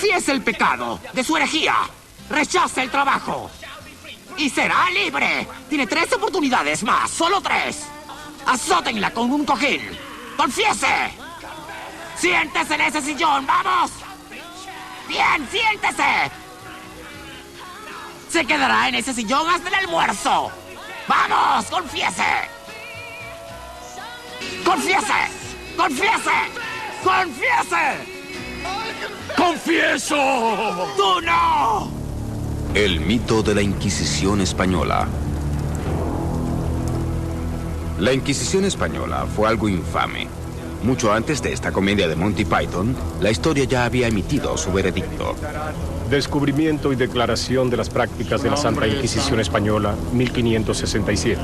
Confiese el pecado de su herejía. Rechace el trabajo. Y será libre. Tiene 3 oportunidades más. Solo 3. Azótenla con un cojín. ¡Confiese! ¡Siéntese en ese sillón! ¡Vamos! ¡Bien! ¡Siéntese! Se quedará en ese sillón hasta el almuerzo. ¡Vamos! ¡Confiese! ¡Confiese! ¡Confiese! ¡Confiese! ¡Confieso! ¡Tú no! El mito de la Inquisición española. La Inquisición española fue algo infame. Mucho antes de esta comedia de Monty Python, la historia ya había emitido su veredicto. Descubrimiento y declaración de las prácticas de la Santa Inquisición Española, 1567.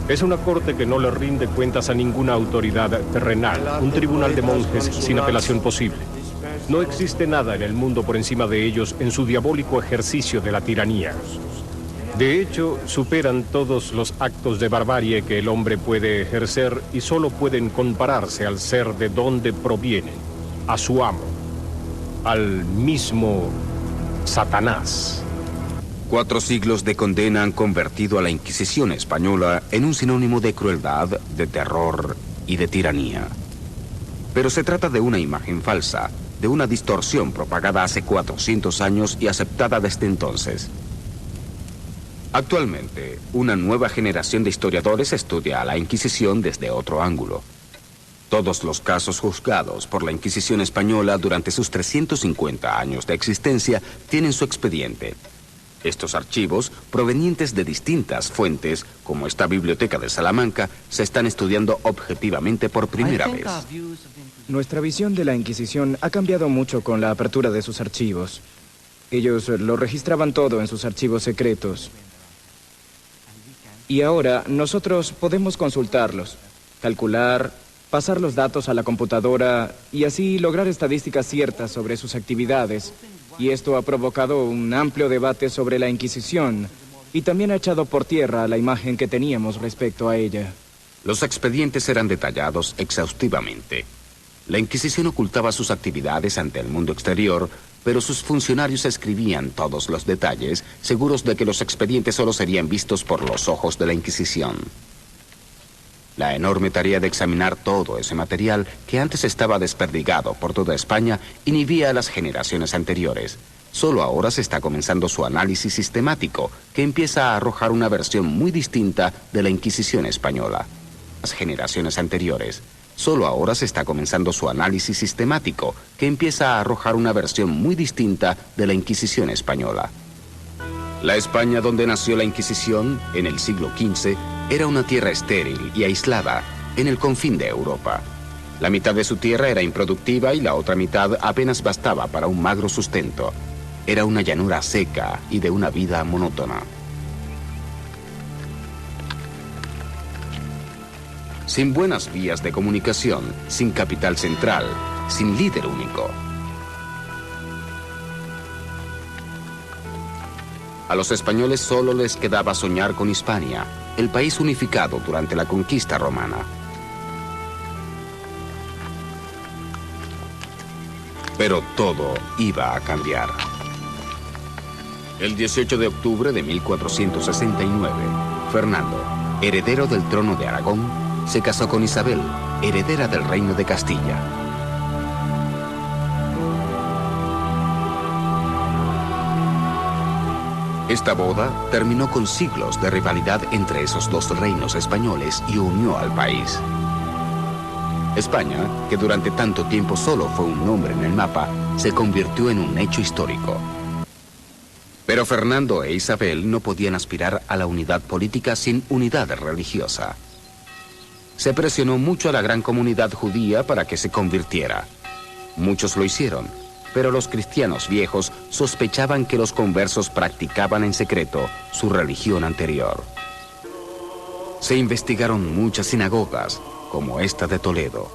Es una corte que no le rinde cuentas a ninguna autoridad terrenal, un tribunal de monjes sin apelación posible. No existe nada en el mundo por encima de ellos en su diabólico ejercicio de la tiranía. De hecho, superan todos los actos de barbarie que el hombre puede ejercer y solo pueden compararse al ser de donde provienen, a su amo, al mismo Satanás. 4 siglos de condena han convertido a la Inquisición española en un sinónimo de crueldad, de terror y de tiranía. Pero se trata de una imagen falsa, de una distorsión propagada hace 400 años y aceptada desde entonces. Actualmente, una nueva generación de historiadores estudia a la Inquisición desde otro ángulo. Todos los casos juzgados por la Inquisición española durante sus 350 años de existencia tienen su expediente. Estos archivos, provenientes de distintas fuentes, como esta biblioteca de Salamanca, se están estudiando objetivamente por primera vez. Nuestra visión de la Inquisición ha cambiado mucho con la apertura de sus archivos. Ellos lo registraban todo en sus archivos secretos. Y ahora nosotros podemos consultarlos, calcular, pasar los datos a la computadora y así lograr estadísticas ciertas sobre sus actividades. Y esto ha provocado un amplio debate sobre la Inquisición y también ha echado por tierra la imagen que teníamos respecto a ella. Los expedientes eran detallados exhaustivamente. La Inquisición ocultaba sus actividades ante el mundo exterior, pero sus funcionarios escribían todos los detalles, seguros de que los expedientes solo serían vistos por los ojos de la Inquisición. La enorme tarea de examinar todo ese material, que antes estaba desperdigado por toda España, inhibía a las generaciones anteriores. Solo ahora se está comenzando su análisis sistemático, que empieza a arrojar una versión muy distinta de la Inquisición española. Las generaciones anteriores. Solo ahora se está comenzando su análisis sistemático, que empieza a arrojar una versión muy distinta de la Inquisición española. La España donde nació la Inquisición, en el siglo XV, era una tierra estéril y aislada, en el confín de Europa. La mitad de su tierra era improductiva y la otra mitad apenas bastaba para un magro sustento. Era una llanura seca y de una vida monótona. Sin buenas vías de comunicación, sin capital central, sin líder único. A los españoles solo les quedaba soñar con Hispania, el país unificado durante la conquista romana. Pero todo iba a cambiar. El 18 de octubre de 1469, Fernando, heredero del trono de Aragón, se casó con Isabel, heredera del reino de Castilla. Esta boda terminó con siglos de rivalidad entre esos dos reinos españoles y unió al país. España, que durante tanto tiempo solo fue un nombre en el mapa, se convirtió en un hecho histórico. Pero Fernando e Isabel no podían aspirar a la unidad política sin unidad religiosa. Se presionó mucho a la gran comunidad judía para que se convirtiera. Muchos lo hicieron, pero los cristianos viejos sospechaban que los conversos practicaban en secreto su religión anterior. Se investigaron muchas sinagogas, como esta de Toledo.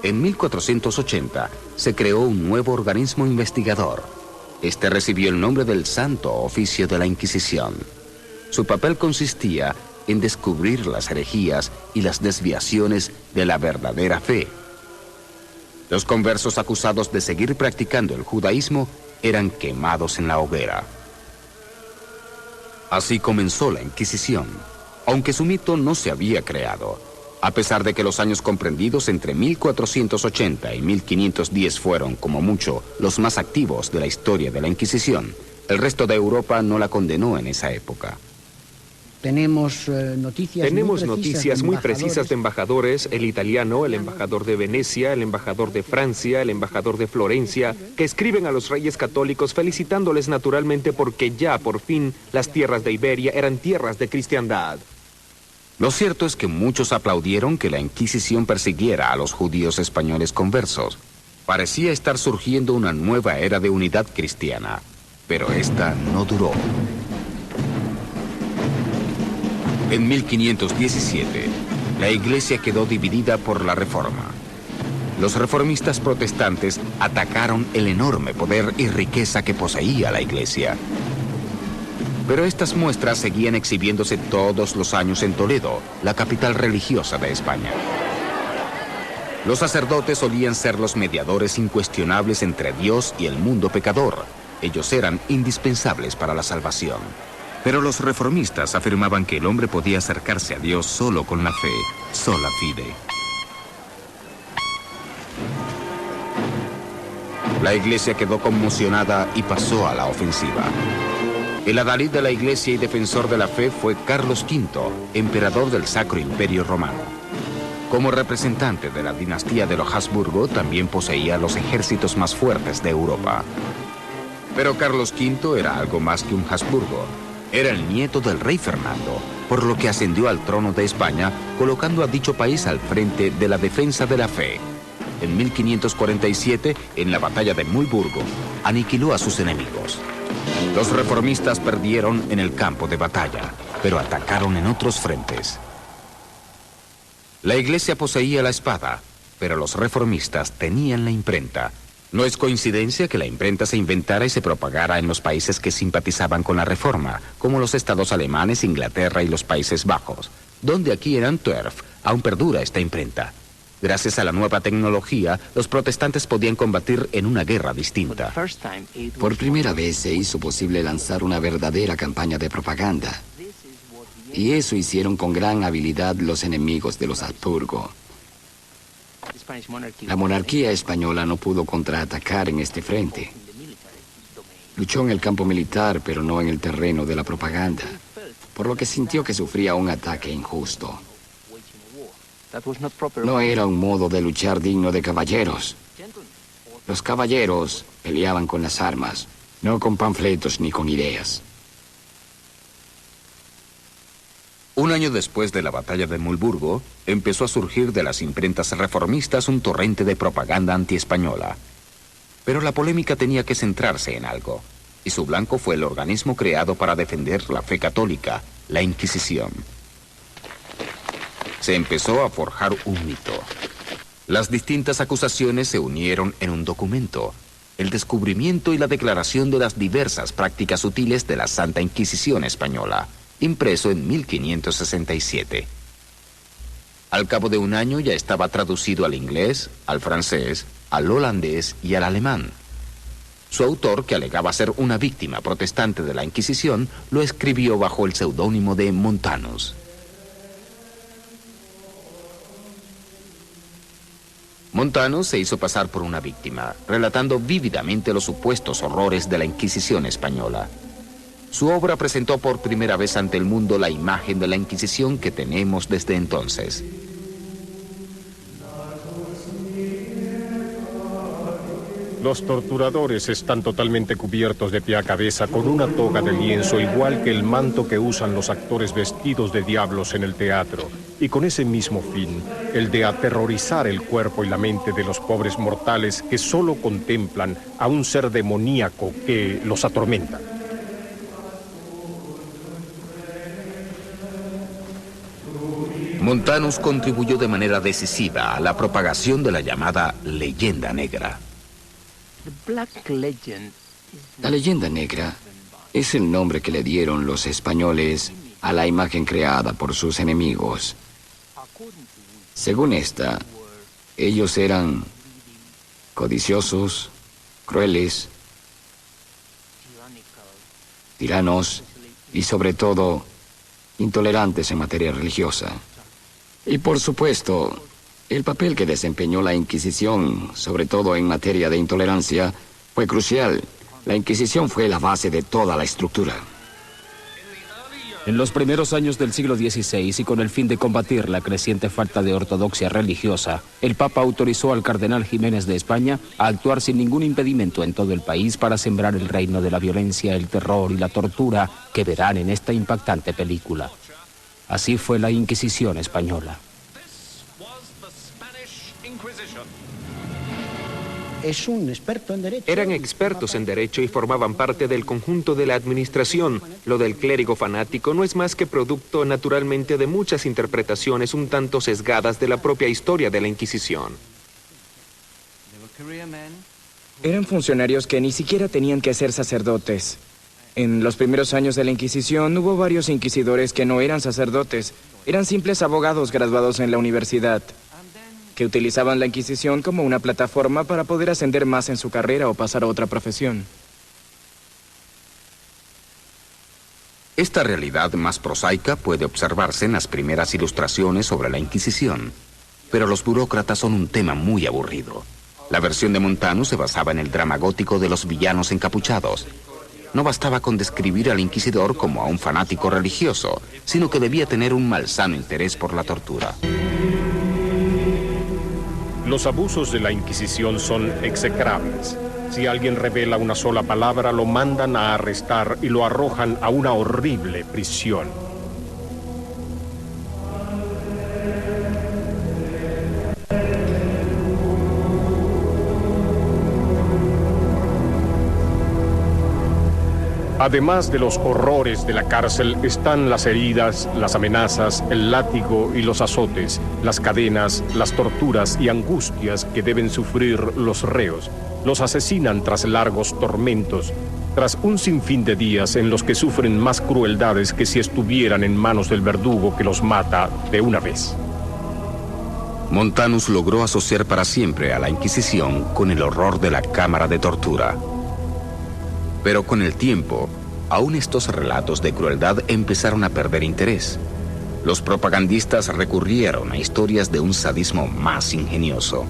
En 1480 se creó un nuevo organismo investigador. Este recibió el nombre del Santo Oficio de la Inquisición. Su papel consistía en descubrir las herejías y las desviaciones de la verdadera fe. Los conversos acusados de seguir practicando el judaísmo eran quemados en la hoguera. Así comenzó la Inquisición, aunque su mito no se había creado. A pesar de que los años comprendidos entre 1480 y 1510 fueron, como mucho, los más activos de la historia de la Inquisición, el resto de Europa no la condenó en esa época. Tenemos noticias muy precisas de embajadores, el italiano, el embajador de Venecia, el embajador de Francia, el embajador de Florencia, que escriben a los reyes católicos felicitándoles naturalmente porque ya, por fin, las tierras de Iberia eran tierras de cristiandad. Lo cierto es que muchos aplaudieron que la Inquisición persiguiera a los judíos españoles conversos. Parecía estar surgiendo una nueva era de unidad cristiana, pero esta no duró. En 1517, la Iglesia quedó dividida por la Reforma. Los reformistas protestantes atacaron el enorme poder y riqueza que poseía la Iglesia. Pero estas muestras seguían exhibiéndose todos los años en Toledo, la capital religiosa de España. Los sacerdotes solían ser los mediadores incuestionables entre Dios y el mundo pecador. Ellos eran indispensables para la salvación. Pero los reformistas afirmaban que el hombre podía acercarse a Dios solo con la fe, sola fide. La Iglesia quedó conmocionada y pasó a la ofensiva. El adalid de la Iglesia y defensor de la fe fue Carlos V, emperador del Sacro Imperio Romano. Como representante de la dinastía de los Habsburgo, también poseía los ejércitos más fuertes de Europa. Pero Carlos V era algo más que un Habsburgo. Era el nieto del rey Fernando, por lo que ascendió al trono de España, colocando a dicho país al frente de la defensa de la fe. En 1547, en la batalla de Mulburgo, aniquiló a sus enemigos. Los reformistas perdieron en el campo de batalla, pero atacaron en otros frentes. La Iglesia poseía la espada, pero los reformistas tenían la imprenta. No es coincidencia que la imprenta se inventara y se propagara en los países que simpatizaban con la Reforma, como los estados alemanes, Inglaterra y los Países Bajos, donde aquí en Antwerp aún perdura esta imprenta. Gracias a la nueva tecnología, los protestantes podían combatir en una guerra distinta. Por primera vez se hizo posible lanzar una verdadera campaña de propaganda. Y eso hicieron con gran habilidad los enemigos de los Habsburgo. La monarquía española no pudo contraatacar en este frente. Luchó en el campo militar, pero no en el terreno de la propaganda, por lo que sintió que sufría un ataque injusto. No era un modo de luchar digno de caballeros. Los caballeros peleaban con las armas, no con panfletos ni con ideas. Un año después de la batalla de Mulburgo, empezó a surgir de las imprentas reformistas un torrente de propaganda antiespañola. Pero la polémica tenía que centrarse en algo, y su blanco fue el organismo creado para defender la fe católica, la Inquisición. Se empezó a forjar un mito. Las distintas acusaciones se unieron en un documento, el descubrimiento y la declaración de las diversas prácticas sutiles de la Santa Inquisición española, impreso en 1567. Al cabo de un año ya estaba traducido al inglés, al francés, al holandés y al alemán. Su autor, que alegaba ser una víctima protestante de la Inquisición, lo escribió bajo el seudónimo de Montanus. Montanus se hizo pasar por una víctima, relatando vívidamente los supuestos horrores de la Inquisición española. Su obra presentó por primera vez ante el mundo la imagen de la Inquisición que tenemos desde entonces. Los torturadores están totalmente cubiertos de pie a cabeza con una toga de lienzo, igual que el manto que usan los actores vestidos de diablos en el teatro, y con ese mismo fin, el de aterrorizar el cuerpo y la mente de los pobres mortales que solo contemplan a un ser demoníaco que los atormenta. Montanus contribuyó de manera decisiva a la propagación de la llamada leyenda negra. La leyenda negra es el nombre que le dieron los españoles a la imagen creada por sus enemigos. Según esta, ellos eran codiciosos, crueles, tiranos y sobre todo intolerantes en materia religiosa. Y por supuesto, el papel que desempeñó la Inquisición, sobre todo en materia de intolerancia, fue crucial. La Inquisición fue la base de toda la estructura. En los primeros años del siglo XVI y con el fin de combatir la creciente falta de ortodoxia religiosa, el Papa autorizó al cardenal Jiménez de España a actuar sin ningún impedimento en todo el país para sembrar el reino de la violencia, el terror y la tortura que verán en esta impactante película. Así fue la Inquisición española. Es un experto en derecho. Eran expertos en derecho y formaban parte del conjunto de la administración. Lo del clérigo fanático no es más que producto naturalmente de muchas interpretaciones un tanto sesgadas de la propia historia de la Inquisición. Eran funcionarios que ni siquiera tenían que ser sacerdotes. En los primeros años de la Inquisición hubo varios inquisidores que no eran sacerdotes, eran simples abogados graduados en la universidad, que utilizaban la Inquisición como una plataforma para poder ascender más en su carrera o pasar a otra profesión. Esta realidad más prosaica puede observarse en las primeras ilustraciones sobre la Inquisición, pero los burócratas son un tema muy aburrido. La versión de Montanus se basaba en el drama gótico de los villanos encapuchados. No bastaba con describir al inquisidor como a un fanático religioso, sino que debía tener un malsano interés por la tortura. Los abusos de la Inquisición son execrables. Si alguien revela una sola palabra, lo mandan a arrestar y lo arrojan a una horrible prisión. Además de los horrores de la cárcel, están las heridas, las amenazas, el látigo y los azotes, las cadenas, las torturas y angustias que deben sufrir los reos. Los asesinan tras largos tormentos, tras un sinfín de días en los que sufren más crueldades que si estuvieran en manos del verdugo que los mata de una vez. Montanus logró asociar para siempre a la Inquisición con el horror de la cámara de tortura. Pero con el tiempo, aún estos relatos de crueldad empezaron a perder interés. Los propagandistas recurrieron a historias de un sadismo más ingenioso.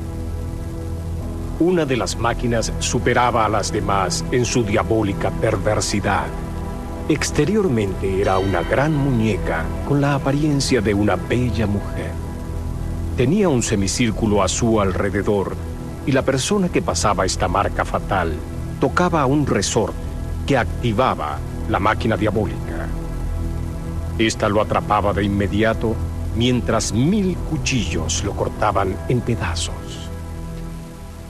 Una de las máquinas superaba a las demás en su diabólica perversidad. Exteriormente era una gran muñeca con la apariencia de una bella mujer. Tenía un semicírculo a su alrededor y la persona que pasaba esta marca fatal tocaba un resorte que activaba la máquina diabólica. Esta lo atrapaba de inmediato, mientras 1000 cuchillos lo cortaban en pedazos.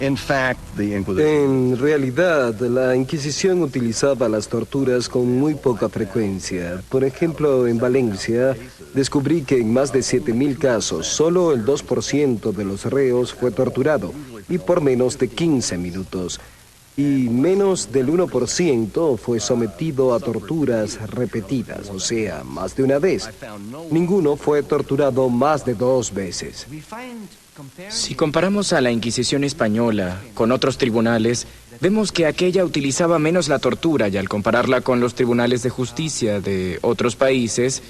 En realidad, la Inquisición utilizaba las torturas con muy poca frecuencia. Por ejemplo, en Valencia, descubrí que en más de 7.000 casos, solo el 2% de los reos fue torturado, y por menos de 15 minutos. Y menos del 1% fue sometido a torturas repetidas, o sea, más de una vez. Ninguno fue torturado más de 2 veces. Si comparamos a la Inquisición española con otros tribunales, vemos que aquella utilizaba menos la tortura y al compararla con los tribunales de justicia de otros países,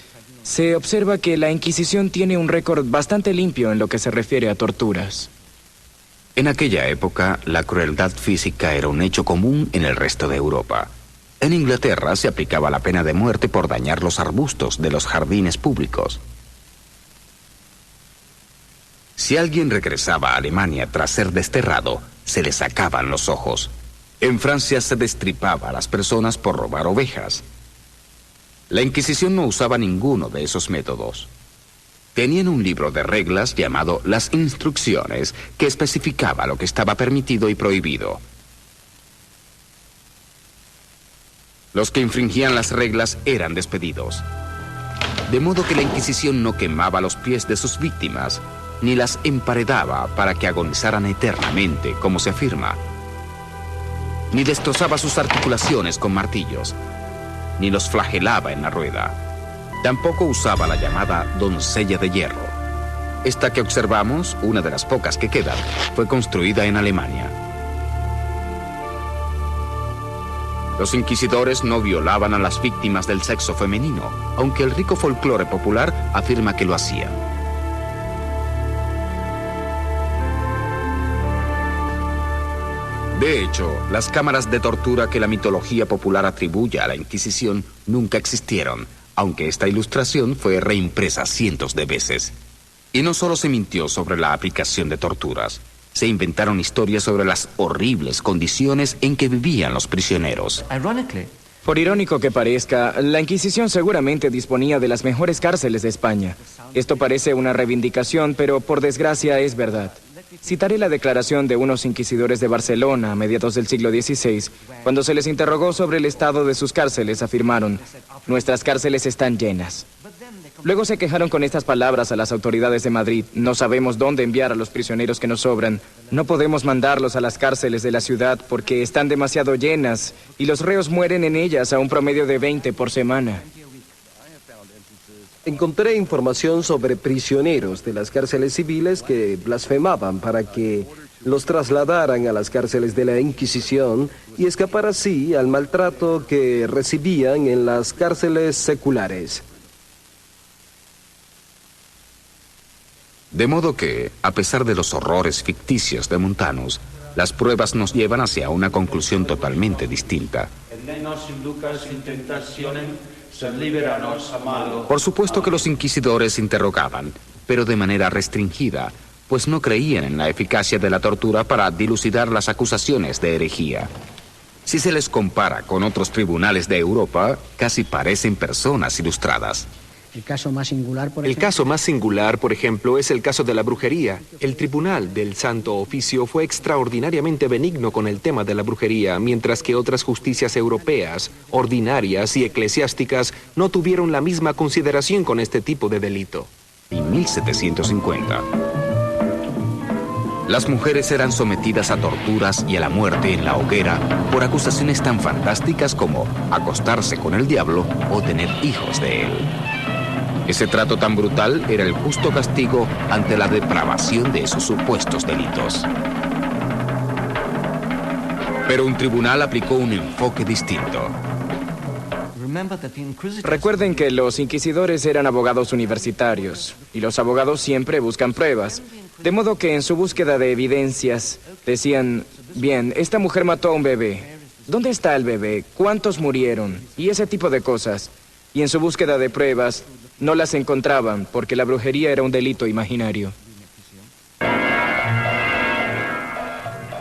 se observa que la Inquisición tiene un récord bastante limpio en lo que se refiere a torturas. En aquella época, la crueldad física era un hecho común en el resto de Europa. En Inglaterra se aplicaba la pena de muerte por dañar los arbustos de los jardines públicos. Si alguien regresaba a Alemania tras ser desterrado, se le sacaban los ojos. En Francia se destripaba a las personas por robar ovejas. La Inquisición no usaba ninguno de esos métodos. Tenían un libro de reglas llamado Las Instrucciones, que especificaba lo que estaba permitido y prohibido. Los que infringían las reglas eran despedidos. De modo que la Inquisición no quemaba los pies de sus víctimas, ni las emparedaba para que agonizaran eternamente, como se afirma, ni destrozaba sus articulaciones con martillos, ni los flagelaba en la rueda. Tampoco usaba la llamada doncella de hierro. Esta que observamos, una de las pocas que quedan, fue construida en Alemania. Los inquisidores no violaban a las víctimas del sexo femenino, aunque el rico folclore popular afirma que lo hacían. De hecho, las cámaras de tortura que la mitología popular atribuye a la Inquisición nunca existieron, aunque esta ilustración fue reimpresa cientos de veces. Y no solo se mintió sobre la aplicación de torturas, se inventaron historias sobre las horribles condiciones en que vivían los prisioneros. Por irónico que parezca, la Inquisición seguramente disponía de las mejores cárceles de España. Esto parece una reivindicación, pero por desgracia es verdad. Citaré la declaración de unos inquisidores de Barcelona a mediados del siglo XVI. Cuando se les interrogó sobre el estado de sus cárceles, afirmaron: "Nuestras cárceles están llenas". Luego se quejaron con estas palabras a las autoridades de Madrid: "No sabemos dónde enviar a los prisioneros que nos sobran. No podemos mandarlos a las cárceles de la ciudad porque están demasiado llenas y los reos mueren en ellas a un promedio de 20 por semana". Encontré información sobre prisioneros de las cárceles civiles que blasfemaban para que los trasladaran a las cárceles de la Inquisición y escapar así al maltrato que recibían en las cárceles seculares. De modo que, a pesar de los horrores ficticios de Montanus, las pruebas nos llevan hacia una conclusión totalmente distinta. Por supuesto que los inquisidores interrogaban, pero de manera restringida, pues no creían en la eficacia de la tortura para dilucidar las acusaciones de herejía. Si se les compara con otros tribunales de Europa, casi parecen personas ilustradas. El caso más singular, por ejemplo, es el caso de la brujería. El Tribunal del Santo Oficio fue extraordinariamente benigno con el tema de la brujería, mientras que otras justicias europeas, ordinarias y eclesiásticas, no tuvieron la misma consideración con este tipo de delito. En 1750, las mujeres eran sometidas a torturas y a la muerte en la hoguera por acusaciones tan fantásticas como acostarse con el diablo o tener hijos de él. Ese trato tan brutal era el justo castigo ante la depravación de esos supuestos delitos. Pero un tribunal aplicó un enfoque distinto. Recuerden que los inquisidores eran abogados universitarios, y los abogados siempre buscan pruebas. De modo que en su búsqueda de evidencias decían: bien, esta mujer mató a un bebé. ¿Dónde está el bebé? ¿Cuántos murieron? Y ese tipo de cosas. Y en su búsqueda de pruebas no las encontraban porque la brujería era un delito imaginario.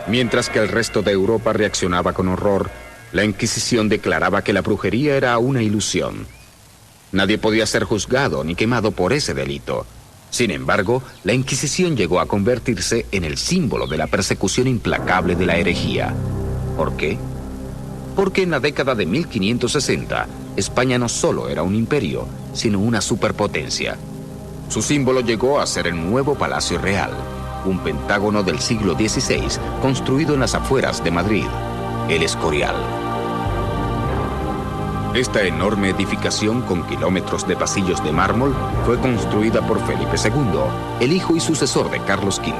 Mientras que el resto de Europa reaccionaba con horror, la Inquisición declaraba que la brujería era una ilusión. Nadie podía ser juzgado ni quemado por ese delito. Sin embargo, la Inquisición llegó a convertirse en el símbolo de la persecución implacable de la herejía. ¿Por qué? Porque en la década de 1560, España no solo era un imperio, sino una superpotencia. Su símbolo llegó a ser el nuevo Palacio Real, un pentágono del siglo XVI construido en las afueras de Madrid, el Escorial. Esta enorme edificación con kilómetros de pasillos de mármol fue construida por Felipe II, el hijo y sucesor de Carlos V.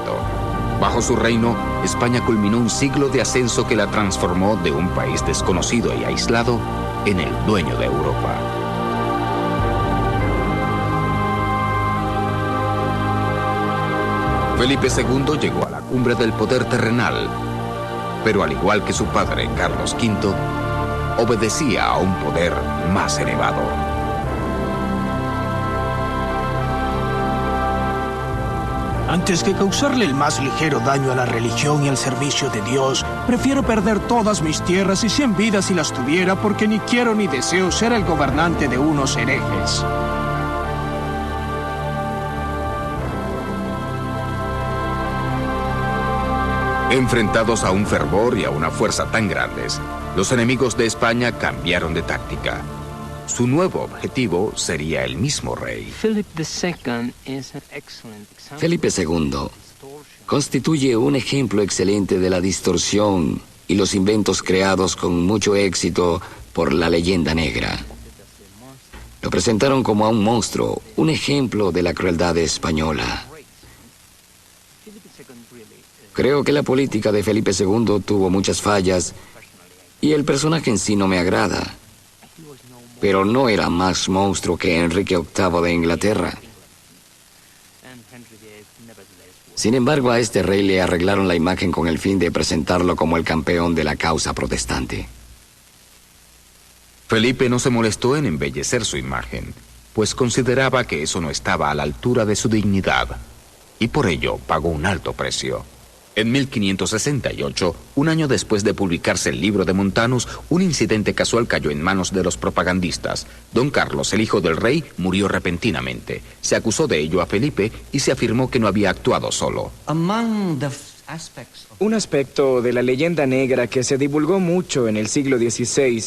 Bajo su reino, España culminó un siglo de ascenso que la transformó de un país desconocido y aislado en el dueño de Europa. Felipe II llegó a la cumbre del poder terrenal, pero al igual que su padre, Carlos V, obedecía a un poder más elevado. Antes que causarle el más ligero daño a la religión y al servicio de Dios, prefiero perder todas mis tierras y 100 vidas si las tuviera, porque ni quiero ni deseo ser el gobernante de unos herejes. Enfrentados a un fervor y a una fuerza tan grandes, los enemigos de España cambiaron de táctica. Su nuevo objetivo sería el mismo rey. Felipe II constituye un ejemplo excelente de la distorsión y los inventos creados con mucho éxito por la leyenda negra. Lo presentaron como a un monstruo, un ejemplo de la crueldad española. Creo que la política de Felipe II tuvo muchas fallas Y el personaje en sí no me agrada. Pero no era más monstruo que Enrique VIII de Inglaterra. Sin embargo, a este rey le arreglaron la imagen con el fin de presentarlo como el campeón de la causa protestante. Felipe no se molestó en embellecer su imagen, pues consideraba que eso no estaba a la altura de su dignidad, y por ello pagó un alto precio. En 1568, un año después de publicarse el libro de Montanus, un incidente casual cayó en manos de los propagandistas. Don Carlos, el hijo del rey, murió repentinamente. Se acusó de ello a Felipe y se afirmó que no había actuado solo. Un aspecto de la leyenda negra que se divulgó mucho en el siglo XVI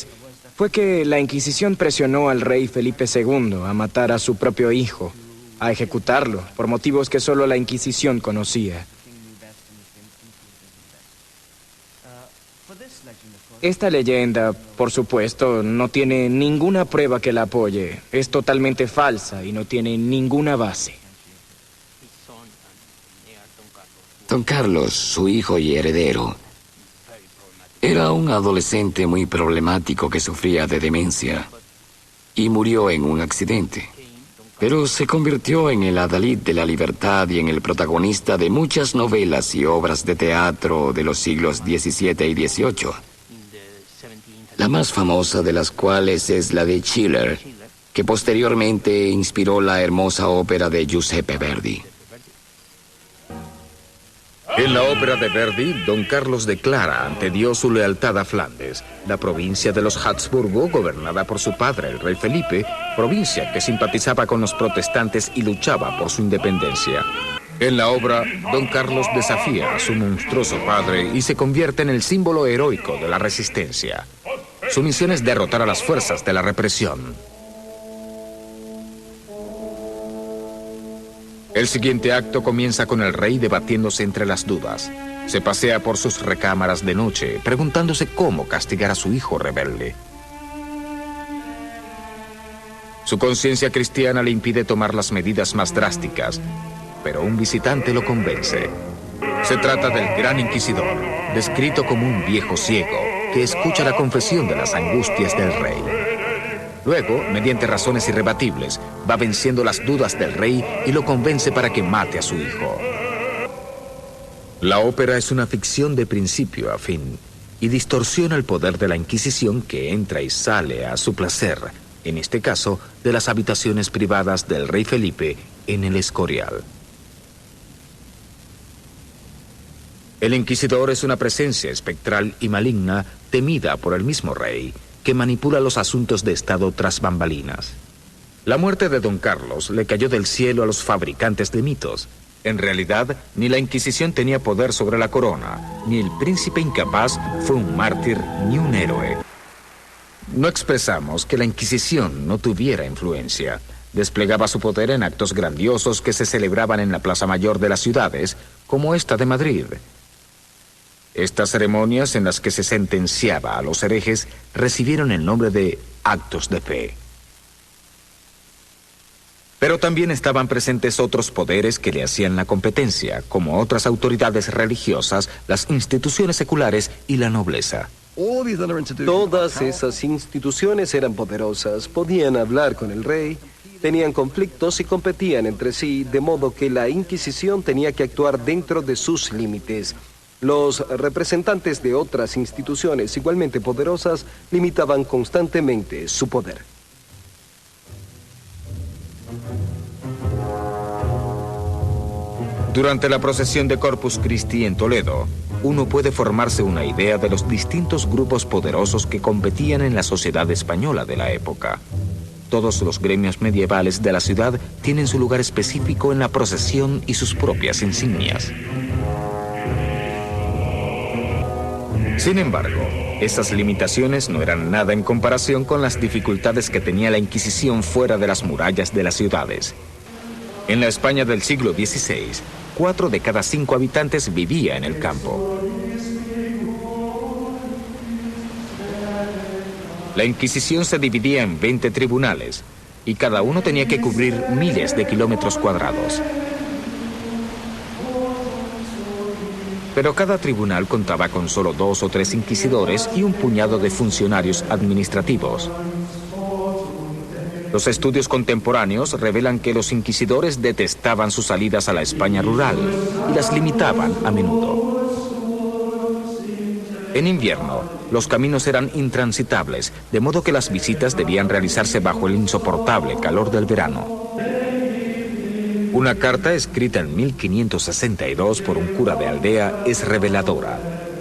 fue que la Inquisición presionó al rey Felipe II a matar a su propio hijo, a ejecutarlo, por motivos que solo la Inquisición conocía. Esta leyenda, por supuesto, no tiene ninguna prueba que la apoye. Es totalmente falsa y no tiene ninguna base. Don Carlos, su hijo y heredero, era un adolescente muy problemático que sufría de demencia y murió en un accidente. Pero se convirtió en el adalid de la libertad y en el protagonista de muchas novelas y obras de teatro de los siglos XVII y XVIII. La más famosa de las cuales es la de Schiller, que posteriormente inspiró la hermosa ópera de Giuseppe Verdi. En la ópera de Verdi, Don Carlos declara ante Dios su lealtad a Flandes, la provincia de los Habsburgo, gobernada por su padre, el rey Felipe, provincia que simpatizaba con los protestantes y luchaba por su independencia. En la obra, Don Carlos desafía a su monstruoso padre y se convierte en el símbolo heroico de la resistencia. Su misión es derrotar a las fuerzas de la represión. El siguiente acto comienza con el rey debatiéndose entre las dudas. Se pasea por sus recámaras de noche, preguntándose cómo castigar a su hijo rebelde. Su conciencia cristiana le impide tomar las medidas más drásticas, pero un visitante lo convence. Se trata del Gran Inquisidor, descrito como un viejo ciego que escucha la confesión de las angustias del rey. Luego, mediante razones irrebatibles, va venciendo las dudas del rey y lo convence para que mate a su hijo. La ópera es una ficción de principio a fin y distorsiona el poder de la Inquisición que entra y sale a su placer, en este caso, de las habitaciones privadas del rey Felipe en el Escorial. El inquisidor es una presencia espectral y maligna temida por el mismo rey, que manipula los asuntos de Estado tras bambalinas. La muerte de Don Carlos le cayó del cielo a los fabricantes de mitos. En realidad, ni la Inquisición tenía poder sobre la corona, ni el príncipe incapaz fue un mártir ni un héroe. No expresamos que la Inquisición no tuviera influencia. Desplegaba su poder en actos grandiosos que se celebraban en la Plaza Mayor de las ciudades, como esta de Madrid. Estas ceremonias en las que se sentenciaba a los herejes recibieron el nombre de actos de fe. Pero también estaban presentes otros poderes que le hacían la competencia, como otras autoridades religiosas, las instituciones seculares y la nobleza. Todas esas instituciones eran poderosas, podían hablar con el rey, tenían conflictos y competían entre sí, de modo que la Inquisición tenía que actuar dentro de sus límites. Los representantes de otras instituciones igualmente poderosas limitaban constantemente su poder. Durante la procesión de Corpus Christi en Toledo, uno puede formarse una idea de los distintos grupos poderosos que competían en la sociedad española de la época. Todos los gremios medievales de la ciudad tienen su lugar específico en la procesión y sus propias insignias. Sin embargo, esas limitaciones no eran nada en comparación con las dificultades que tenía la Inquisición fuera de las murallas de las ciudades. En la España del siglo XVI, 4 de cada 5 habitantes vivía en el campo. La Inquisición se dividía en 20 tribunales y cada uno tenía que cubrir miles de kilómetros cuadrados. Pero cada tribunal contaba con solo 2 o 3 inquisidores y un puñado de funcionarios administrativos. Los estudios contemporáneos revelan que los inquisidores detestaban sus salidas a la España rural y las limitaban a menudo. En invierno, los caminos eran intransitables, de modo que las visitas debían realizarse bajo el insoportable calor del verano. Una carta escrita en 1562 por un cura de aldea es reveladora.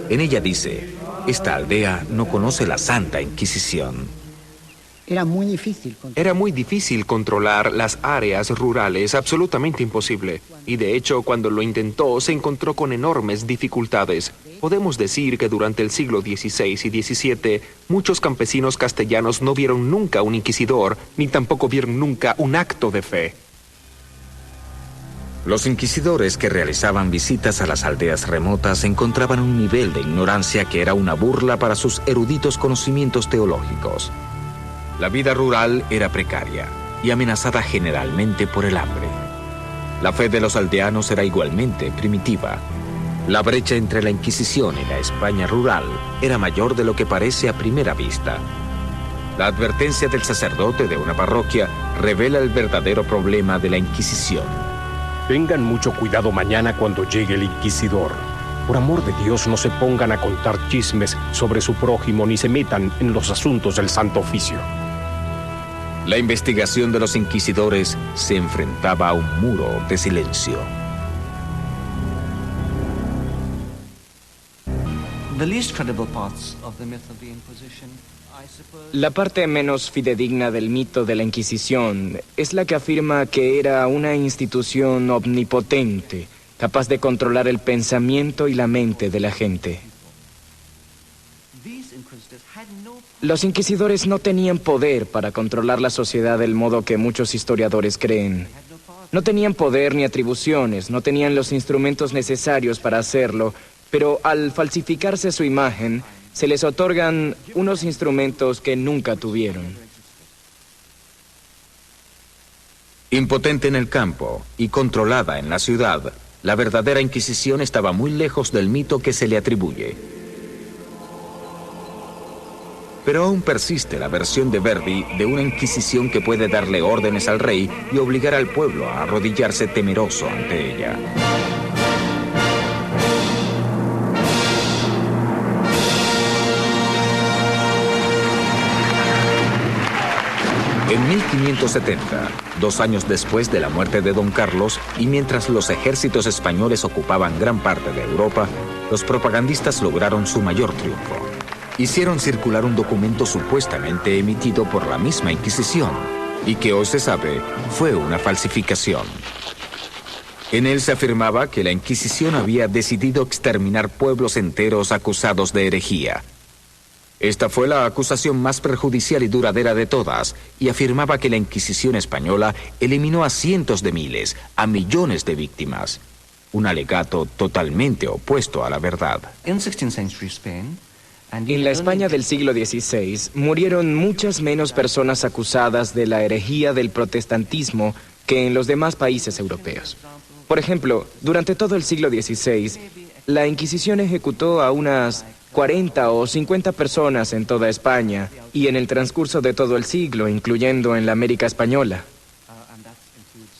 En ella dice: esta aldea no conoce la Santa Inquisición. Era muy difícil controlar las áreas rurales, absolutamente imposible. Y de hecho, cuando lo intentó, se encontró con enormes dificultades. Podemos decir que durante el siglo XVI y XVII, muchos campesinos castellanos no vieron nunca un inquisidor, ni tampoco vieron nunca un acto de fe. Los inquisidores que realizaban visitas a las aldeas remotas encontraban un nivel de ignorancia que era una burla para sus eruditos conocimientos teológicos. La vida rural era precaria y amenazada generalmente por el hambre. La fe de los aldeanos era igualmente primitiva. La brecha entre la Inquisición y la España rural era mayor de lo que parece a primera vista. La advertencia del sacerdote de una parroquia revela el verdadero problema de la Inquisición. Tengan mucho cuidado mañana cuando llegue el inquisidor. Por amor de Dios, no se pongan a contar chismes sobre su prójimo ni se metan en los asuntos del Santo Oficio. La investigación de los inquisidores se enfrentaba a un muro de silencio. La parte menos fidedigna del mito de la Inquisición es la que afirma que era una institución omnipotente, capaz de controlar el pensamiento y la mente de la gente. Los inquisidores no tenían poder para controlar la sociedad del modo que muchos historiadores creen. No tenían poder ni atribuciones, no tenían los instrumentos necesarios para hacerlo, pero al falsificarse su imagen, se les otorgan unos instrumentos que nunca tuvieron. Impotente en el campo y controlada en la ciudad, la verdadera Inquisición estaba muy lejos del mito que se le atribuye. Pero aún persiste la versión de Verdi de una Inquisición que puede darle órdenes al rey y obligar al pueblo a arrodillarse temeroso ante ella. En 1570, 2 años después de la muerte de Don Carlos y mientras los ejércitos españoles ocupaban gran parte de Europa, los propagandistas lograron su mayor triunfo. Hicieron circular un documento supuestamente emitido por la misma Inquisición y que hoy se sabe fue una falsificación. En él se afirmaba que la Inquisición había decidido exterminar pueblos enteros acusados de herejía. Esta fue la acusación más perjudicial y duradera de todas, y afirmaba que la Inquisición española eliminó a cientos de miles, a millones de víctimas. Un alegato totalmente opuesto a la verdad. En la España del siglo XVI murieron muchas menos personas acusadas de la herejía del protestantismo que en los demás países europeos. Por ejemplo, durante todo el siglo XVI, la Inquisición ejecutó a unas 40 o 50 personas en toda España y en el transcurso de todo el siglo, incluyendo en la América Española.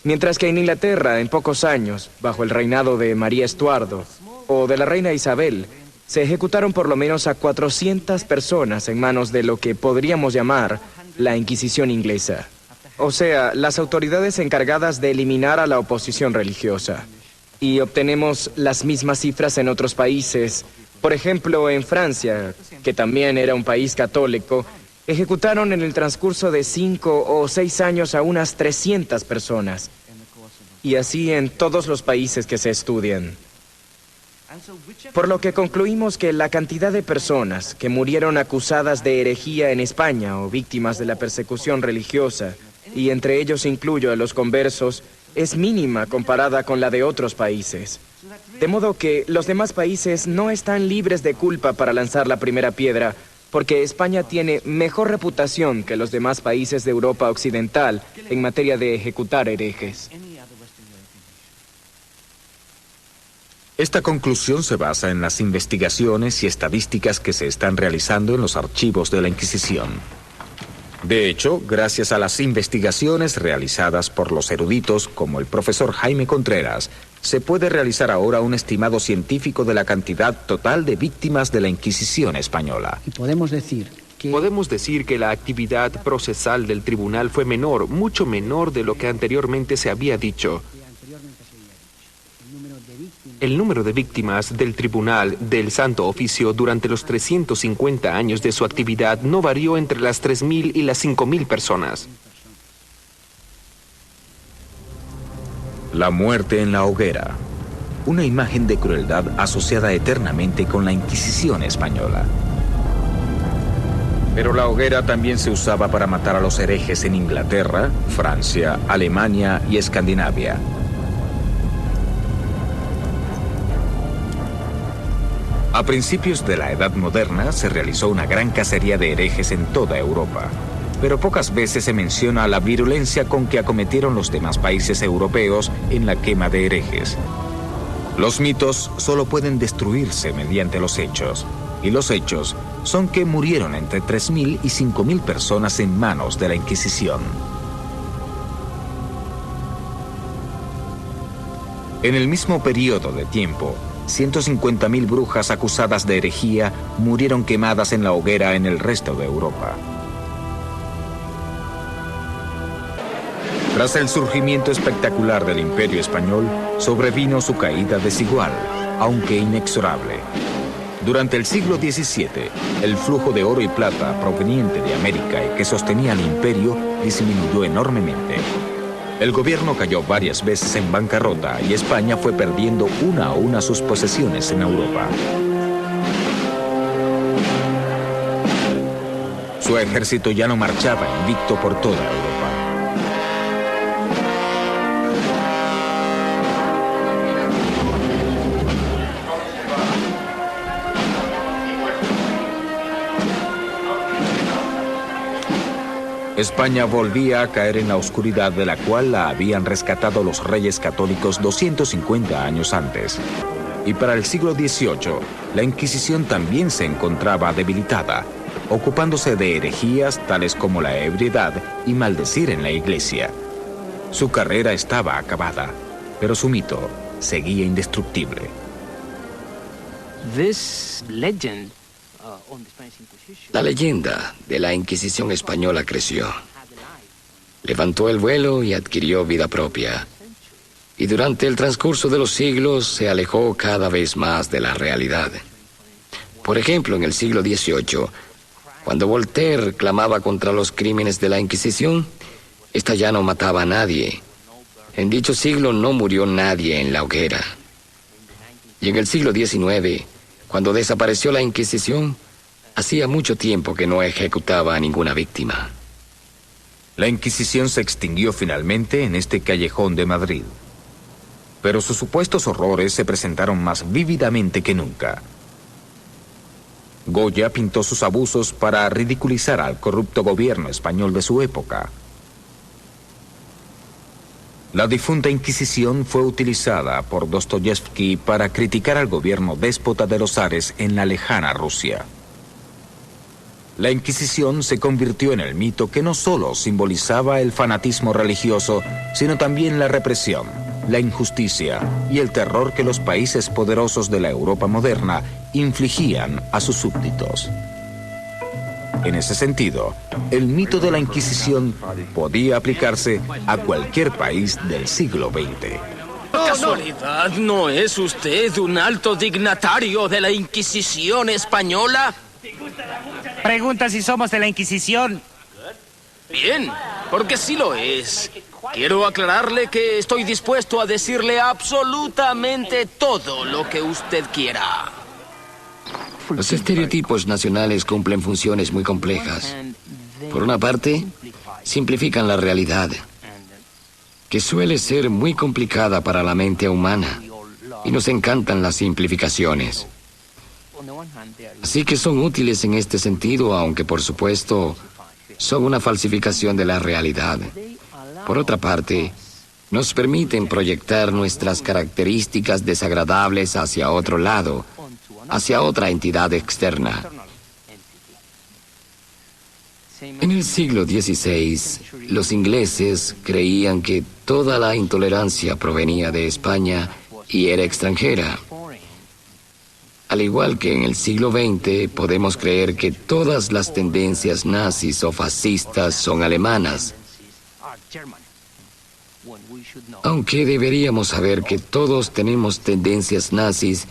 Mientras que en Inglaterra, en pocos años, bajo el reinado de María Estuardo o de la reina Isabel, se ejecutaron por lo menos a 400 personas en manos de lo que podríamos llamar la Inquisición inglesa. O sea, las autoridades encargadas de eliminar a la oposición religiosa. Y obtenemos las mismas cifras en otros países. Por ejemplo, en Francia, que también era un país católico, ejecutaron en el transcurso de 5 o 6 años a unas 300 personas. Y así en todos los países que se estudian. Por lo que concluimos que la cantidad de personas que murieron acusadas de herejía en España o víctimas de la persecución religiosa, y entre ellos incluyo a los conversos, es mínima comparada con la de otros países. De modo que los demás países no están libres de culpa para lanzar la primera piedra, porque España tiene mejor reputación que los demás países de Europa Occidental en materia de ejecutar herejes. Esta conclusión se basa en las investigaciones y estadísticas que se están realizando en los archivos de la Inquisición. De hecho, gracias a las investigaciones realizadas por los eruditos como el profesor Jaime Contreras, se puede realizar ahora un estimado científico de la cantidad total de víctimas de la Inquisición española. Y podemos decir que la actividad procesal del tribunal fue menor, mucho menor de lo que anteriormente se había dicho. El número de víctimas del Tribunal del Santo Oficio durante los 350 años de su actividad no varió entre las 3.000 y las 5.000 personas. La muerte en la hoguera. Una imagen de crueldad asociada eternamente con la Inquisición española. Pero la hoguera también se usaba para matar a los herejes en Inglaterra, Francia, Alemania y Escandinavia. A principios de la Edad Moderna se realizó una gran cacería de herejes en toda Europa, pero pocas veces se menciona la virulencia con que acometieron los demás países europeos en la quema de herejes. Los mitos solo pueden destruirse mediante los hechos, y los hechos son que murieron entre 3.000 y 5.000 personas en manos de la Inquisición. En el mismo periodo de tiempo, 150.000 brujas acusadas de herejía murieron quemadas en la hoguera en el resto de Europa. Tras el surgimiento espectacular del Imperio Español, sobrevino su caída desigual, aunque inexorable. Durante el siglo XVII, el flujo de oro y plata proveniente de América y que sostenía al imperio disminuyó enormemente. El gobierno cayó varias veces en bancarrota y España fue perdiendo una a una sus posesiones en Europa. Su ejército ya no marchaba invicto por toda Europa. España volvía a caer en la oscuridad de la cual la habían rescatado los reyes católicos 250 años antes. Y para el siglo XVIII, la Inquisición también se encontraba debilitada, ocupándose de herejías tales como la ebriedad y maldecir en la iglesia. Su carrera estaba acabada, pero su mito seguía indestructible. La leyenda de la Inquisición española creció. Levantó el vuelo y adquirió vida propia. Y durante el transcurso de los siglos se alejó cada vez más de la realidad. Por ejemplo, en el siglo XVIII, cuando Voltaire clamaba contra los crímenes de la Inquisición, esta ya no mataba a nadie. En dicho siglo no murió nadie en la hoguera. Y en el siglo XIX, cuando desapareció la Inquisición, hacía mucho tiempo que no ejecutaba a ninguna víctima. La Inquisición se extinguió finalmente en este callejón de Madrid. Pero sus supuestos horrores se presentaron más vívidamente que nunca. Goya pintó sus abusos para ridiculizar al corrupto gobierno español de su época. La difunta Inquisición fue utilizada por Dostoyevsky para criticar al gobierno déspota de los zares en la lejana Rusia. La Inquisición se convirtió en el mito que no solo simbolizaba el fanatismo religioso, sino también la represión, la injusticia y el terror que los países poderosos de la Europa moderna infligían a sus súbditos. En ese sentido, el mito de la Inquisición podía aplicarse a cualquier país del siglo XX. ¿Por casualidad no es usted un alto dignatario de la Inquisición española? Pregunta si somos de la Inquisición. Bien, porque sí lo es. Quiero aclararle que estoy dispuesto a decirle absolutamente todo lo que usted quiera. Los estereotipos nacionales cumplen funciones muy complejas. Por una parte, simplifican la realidad, que suele ser muy complicada para la mente humana, y nos encantan las simplificaciones. Así que son útiles en este sentido, aunque por supuesto son una falsificación de la realidad. Por otra parte, nos permiten proyectar nuestras características desagradables hacia otro lado, hacia otra entidad externa. En el siglo XVI, los ingleses creían que toda la intolerancia provenía de España y era extranjera. Al igual que en el siglo XX, podemos creer que todas las tendencias nazis o fascistas son alemanas. Aunque deberíamos saber que todos tenemos tendencias nazis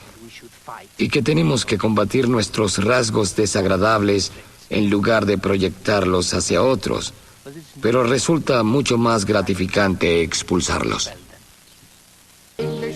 y que tenemos que combatir nuestros rasgos desagradables en lugar de proyectarlos hacia otros, pero resulta mucho más gratificante expulsarlos.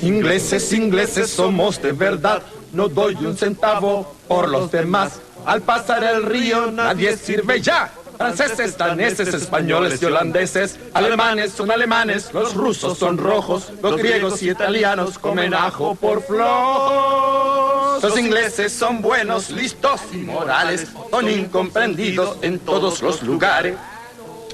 Ingleses, ingleses somos de verdad, no doy un centavo por los demás. Al pasar el río nadie sirve ya. Franceses, daneses, españoles y holandeses, alemanes son alemanes, los rusos son rojos, los griegos y italianos comen ajo por flor. Los ingleses son buenos, listos y morales, son incomprendidos en todos los lugares.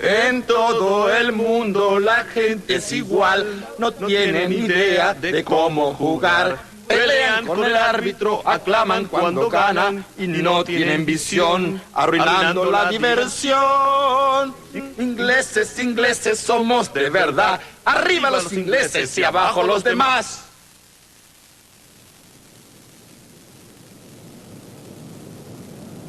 En todo el mundo la gente es igual, no tienen idea de cómo jugar. Pelean con el árbitro, aclaman cuando ganan y no tienen visión, arruinando la diversión. Ingleses, ingleses somos de verdad, arriba los ingleses y abajo los demás.